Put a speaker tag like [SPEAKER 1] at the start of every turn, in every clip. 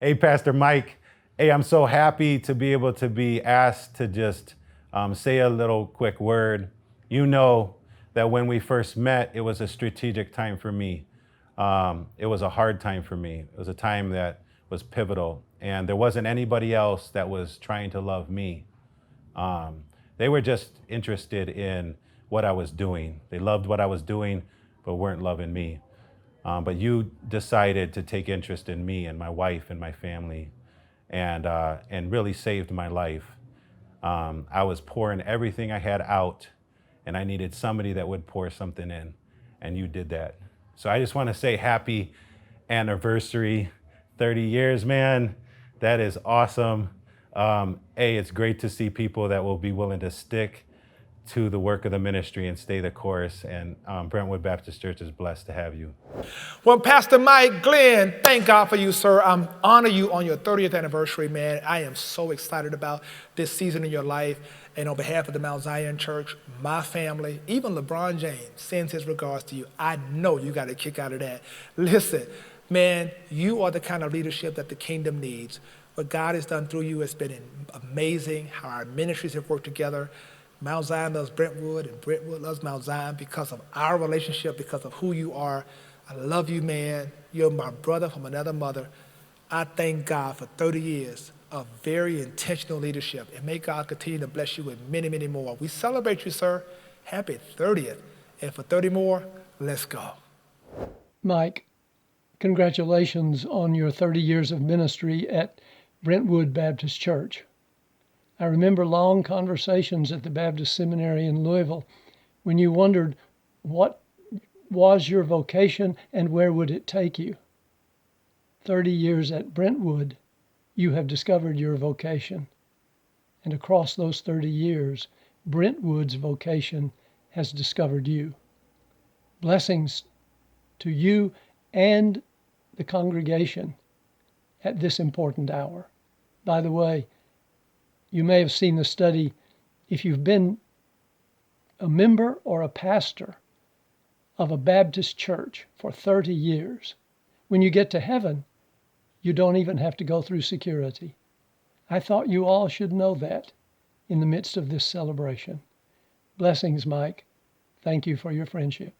[SPEAKER 1] Hey, Pastor Mike. Hey, I'm so happy to be able to be asked to just say a little quick word. You know that when we first met, it was a strategic time for me. It was a hard time for me. It was a time that was pivotal, and there wasn't anybody else that was trying to love me. Um, they were just interested in what I was doing. They loved what I was doing, but weren't loving me. But you decided to take interest in me and my wife and my family, and really saved my life. I was pouring everything I had out, and I needed somebody that would pour something in, and you did that. So I just want to say happy anniversary, 30 years, man. That is awesome. It's great to see people that will be willing to stick to the work of the ministry and stay the course. And Brentwood Baptist Church is blessed to have you.
[SPEAKER 2] Well, Pastor Mike, Glenn, thank God for you, sir. I'm honor you on your 30th anniversary, man. I am so excited about this season in your life. And on behalf of the Mount Zion Church, my family, even LeBron James sends his regards to you. I know you got a kick out of that. Listen, man, you are the kind of leadership that the kingdom needs. What God has done through you has been amazing, how our ministries have worked together. Mount Zion loves Brentwood, and Brentwood loves Mount Zion because of our relationship, because of who you are. I love you, man. You're my brother from another mother. I thank God for 30 years of very intentional leadership, and may God continue to bless you with many, many more. We celebrate you, sir. Happy 30th. And for 30 more, let's go.
[SPEAKER 3] Mike, congratulations on your 30 years of ministry at Brentwood Baptist Church. I remember long conversations at the Baptist Seminary in Louisville when you wondered what was your vocation and where would it take you. 30 years at Brentwood, you have discovered your vocation. And across those 30 years, Brentwood's vocation has discovered you. Blessings to you and the congregation at this important hour. By the way, you may have seen the study. If you've been a member or a pastor of a Baptist church for 30 years, when you get to heaven, you don't even have to go through security. I thought you all should know that in the midst of this celebration. Blessings, Mike. Thank you for your friendship.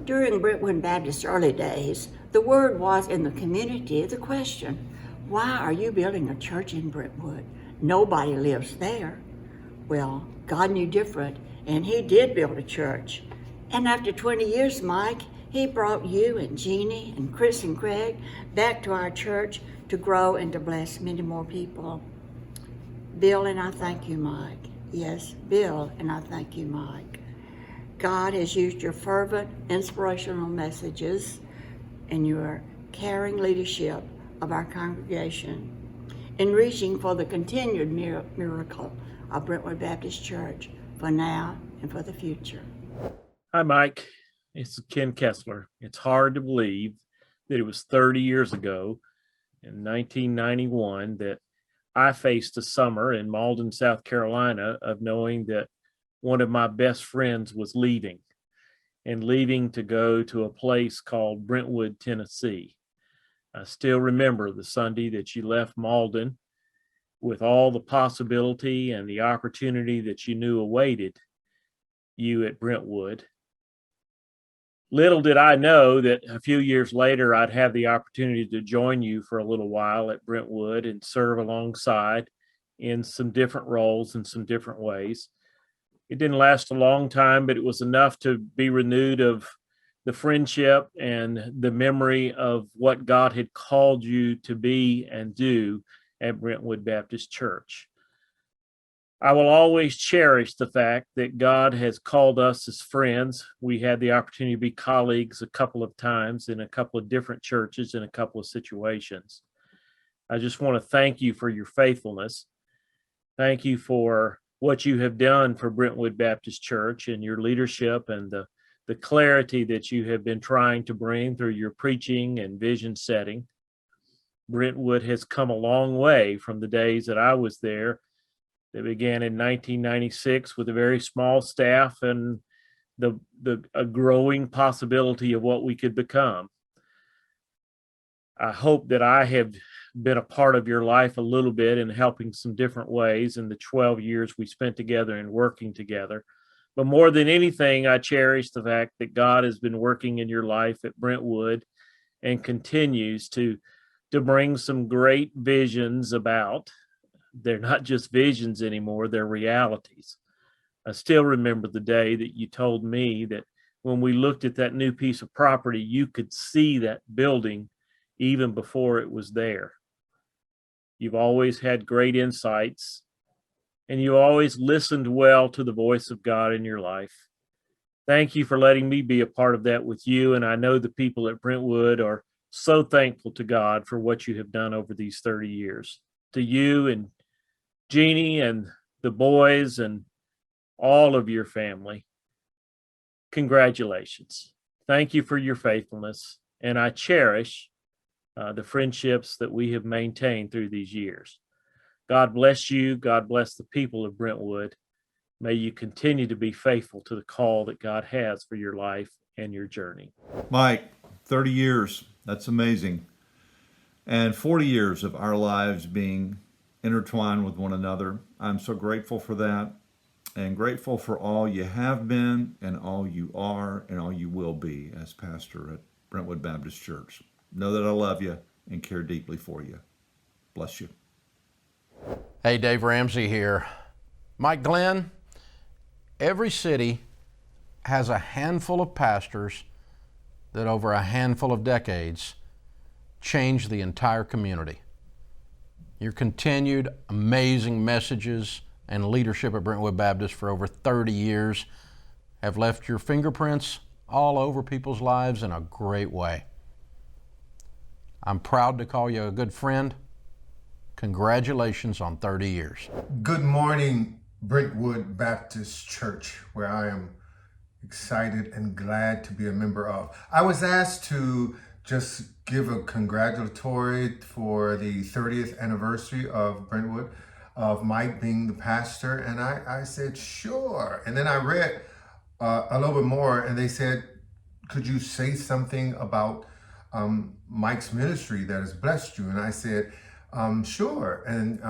[SPEAKER 4] During Brentwood Baptist's early days, the word was in the community the question, why are you building a church in Brentwood? Nobody lives there. Well, God knew different, and he did build a church. And after 20 years, Mike, he brought you and Jeannie and Chris and Craig back to our church to grow and to bless many more people. Bill, and I thank you, Mike. Yes, Bill, and I thank you, Mike. God has used your fervent, inspirational messages and your caring leadership of our congregation in reaching for the continued miracle of Brentwood Baptist Church for now and for the future.
[SPEAKER 5] Hi, Mike. It's Ken Kessler. It's hard to believe that it was 30 years ago in 1991 that I faced a summer in Malden, South Carolina, of knowing that one of my best friends was leaving. and leaving to go to a place called Brentwood, Tennessee. I still remember the Sunday that you left Malden with all the possibility and the opportunity that you knew awaited you at Brentwood. Little did I know that a few years later, I'd have the opportunity to join you for a little while at Brentwood and serve alongside in some different roles in some different ways. It didn't last a long time, but it was enough to be renewed of the friendship and the memory of what God had called you to be and do at Brentwood Baptist Church. I will always cherish the fact that God has called us as friends. We had the opportunity to be colleagues a couple of times in a couple of different churches in a couple of situations. I just want to thank you for your faithfulness. Thank you for what you have done for Brentwood Baptist Church and your leadership and the clarity that you have been trying to bring through your preaching and vision setting. Brentwood has come a long way from the days that I was there. That began in 1996 with a very small staff and a growing possibility of what we could become. I hope that I have been a part of your life a little bit in helping some different ways in the 12 years we spent together and working together. But more than anything, I cherish the fact that God has been working in your life at Brentwood and continues to bring some great visions about. They're not just visions anymore, they're realities. I still remember the day that you told me that when we looked at that new piece of property, you could see that building even before it was there. You've always had great insights, and you always listened well to the voice of God in your life. Thank you for letting me be a part of that with you, and I know the people at Brentwood are so thankful to God for what you have done over these 30 years. To you and Jeannie and the boys and all of your family, congratulations. Thank you for your faithfulness, and I cherish the friendships that we have maintained through these years. God bless you. God bless the people of Brentwood. May you continue to be faithful to the call that God has for your life and your journey.
[SPEAKER 6] Mike, 30 years, that's amazing. And 40 years of our lives being intertwined with one another. I'm so grateful for that, and grateful for all you have been and all you are and all you will be as pastor at Brentwood Baptist Church. Know that I love you and care deeply for you. Bless you.
[SPEAKER 7] Hey, Dave Ramsey here. Mike Glenn, every city has a handful of pastors that over a handful of decades changed the entire community. Your continued amazing messages and leadership at Brentwood Baptist for over 30 years have left your fingerprints all over people's lives in a great way. I'm proud to call you a good friend. Congratulations on 30 years.
[SPEAKER 8] Good morning, Brentwood Baptist Church, where I am excited and glad to be a member of. I was asked to just give a congratulatory for the 30th anniversary of Brentwood, of Mike being the pastor, and I said, sure. And then I read a little bit more, and they said, could you say something about Mike's ministry that has blessed you? And I said, sure. And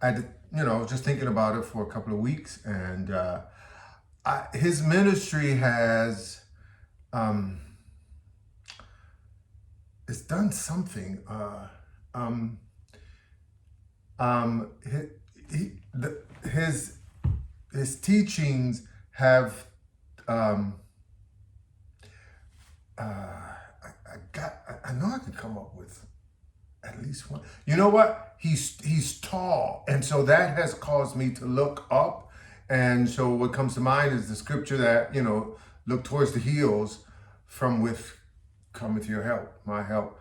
[SPEAKER 8] I, just thinking about it for a couple of weeks, and his ministry has, it's done something. His teachings have, I know I can come up with at least one. You know what? He's tall, and so that has caused me to look up. And so what comes to mind is the scripture that, look towards the hills, from which cometh your help. My help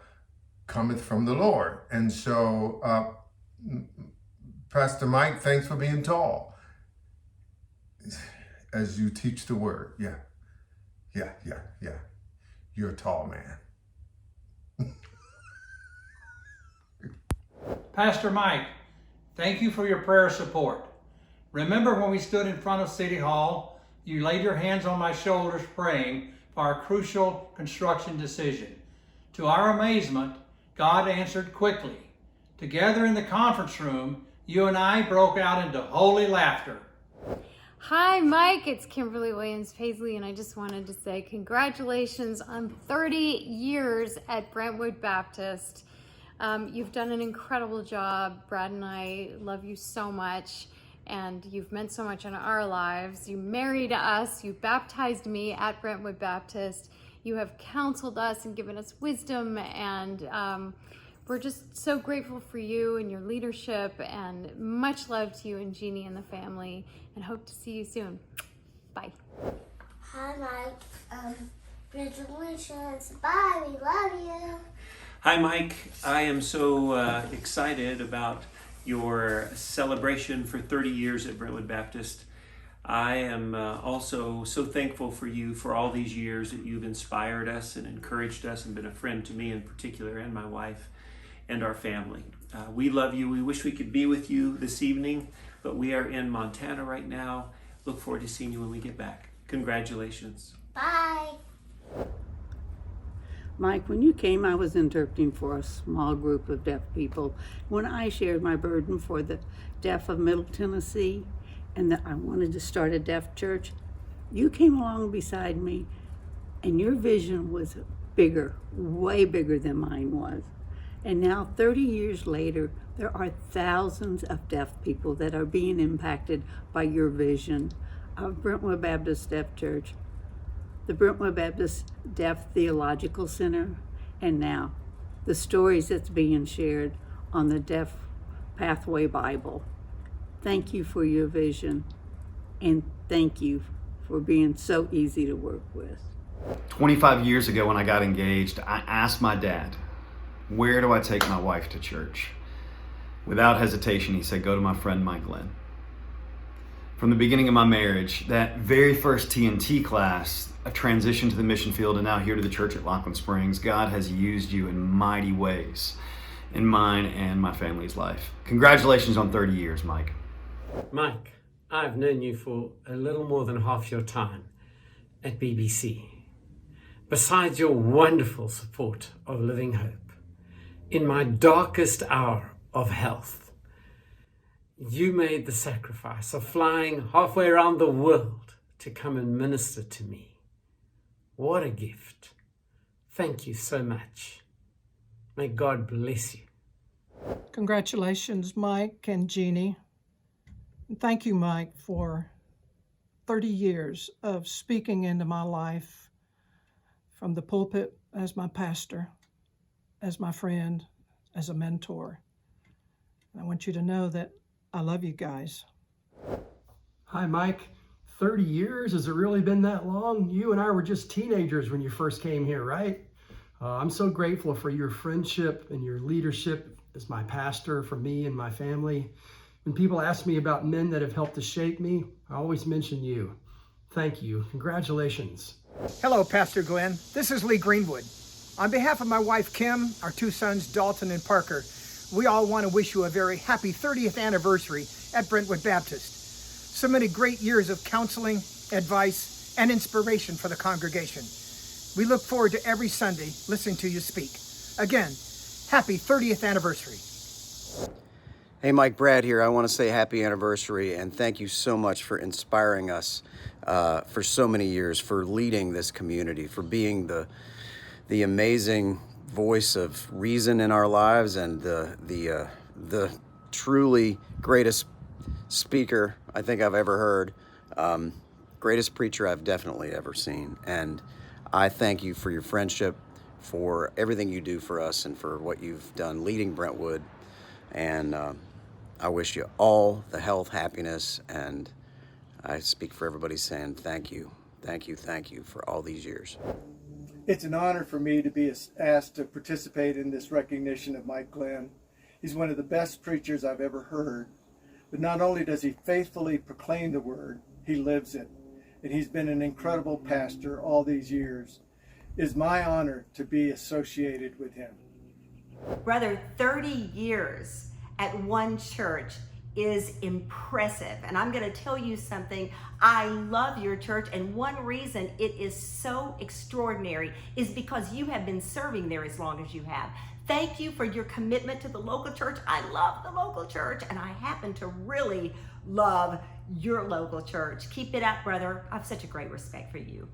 [SPEAKER 8] cometh from the Lord. And so, Pastor Mike, thanks for being tall as you teach the word. Yeah. You're a tall man.
[SPEAKER 9] Pastor Mike, thank you for your prayer support. Remember when we stood in front of City Hall You laid your hands on my shoulders praying for our crucial construction decision. To our amazement, God answered quickly. Together in the conference room, you and I broke out into holy laughter.
[SPEAKER 10] Hi, Mike. It's Kimberly Williams-Paisley, and I just wanted to say congratulations on 30 years at Brentwood Baptist. You've done an incredible job. Brad and I love you so much, and you've meant so much in our lives. You married us. You baptized me at Brentwood Baptist. You have counseled us and given us wisdom, and we're just so grateful for you and your leadership, and much love to you and Jeannie and the family, and hope to see you soon. Bye.
[SPEAKER 11] Hi, Mike. Congratulations. Bye. We love you.
[SPEAKER 12] Hi, Mike. I am so excited about your celebration for 30 years at Brentwood Baptist. I am also so thankful for you for all these years that you've inspired us and encouraged us and been a friend to me in particular and my wife and our family. We love you. We wish we could be with you this evening, but we are in Montana right now. Look forward to seeing you when we get back. Congratulations.
[SPEAKER 11] Bye.
[SPEAKER 13] Mike, when you came, I was interpreting for a small group of deaf people. When I shared my burden for the deaf of Middle Tennessee and that I wanted to start a deaf church, you came along beside me, and your vision was bigger, way bigger than mine was. And now, 30 years later, there are thousands of deaf people that are being impacted by your vision of Brentwood Baptist Deaf Church, the Brentwood Baptist Deaf Theological Center, and now the stories that's being shared on the Deaf Pathway Bible. Thank you for your vision, and thank you for being so easy to work with.
[SPEAKER 14] 25 years ago when I got engaged, I asked my dad, where do I take my wife to church? Without hesitation, he said, go to my friend Mike Glenn. From the beginning of my marriage, that very first TNT class, a transition to the mission field, and now here to the church at Lockland Springs, God has used you in mighty ways in mine and my family's life. Congratulations on 30 years, Mike.
[SPEAKER 15] Mike, I've known you for a little more than half your time at BBC. Besides your wonderful support of Living Hope, in my darkest hour of health, you made the sacrifice of flying halfway around the world to come and minister to me. What a gift. Thank you so much. May God bless you.
[SPEAKER 16] Congratulations, Mike and Jeannie. Thank you, Mike, for 30 years of speaking into my life from the pulpit as my pastor, as my friend, as a mentor. And I want you to know that I love you guys.
[SPEAKER 17] Hi, Mike. 30 years? Has it really been that long? You and I were just teenagers when you first came here, right? I'm so grateful for your friendship and your leadership as my pastor for me and my family. When people ask me about men that have helped to shape me, I always mention you. Thank you. Congratulations.
[SPEAKER 2] Hello, Pastor Glenn. This is Lee Greenwood. On behalf of my wife, Kim, our two sons, Dalton and Parker, we all want to wish you a very happy 30th anniversary at Brentwood Baptist. So many great years of counseling, advice, and inspiration for the congregation. We look forward to every Sunday listening to you speak. Again, happy 30th anniversary.
[SPEAKER 18] Hey, Mike, Brad here. I want to say happy anniversary and thank you so much for inspiring us for so many years, for leading this community, for being the amazing voice of reason in our lives and the truly greatest speaker I think I've ever heard, greatest preacher I've definitely ever seen. And I thank you for your friendship, for everything you do for us, and for what you've done leading Brentwood. And I wish you all the health, happiness, and I speak for everybody saying thank you, thank you, thank you for all these years.
[SPEAKER 19] It's an honor for me to be asked to participate in this recognition of Mike Glenn. He's one of the best preachers I've ever heard. But not only does he faithfully proclaim the word, he lives it. And he's been an incredible pastor all these years. It's my honor to be associated with him.
[SPEAKER 20] Brother, 30 years at one church is impressive. And I'm going to tell you something. I love your church, and one reason it is so extraordinary is because you have been serving there as long as you have. Thank you for your commitment to the local church. I love the local church, and I happen to really love your local church. Keep it up, brother. I have such a great respect for you.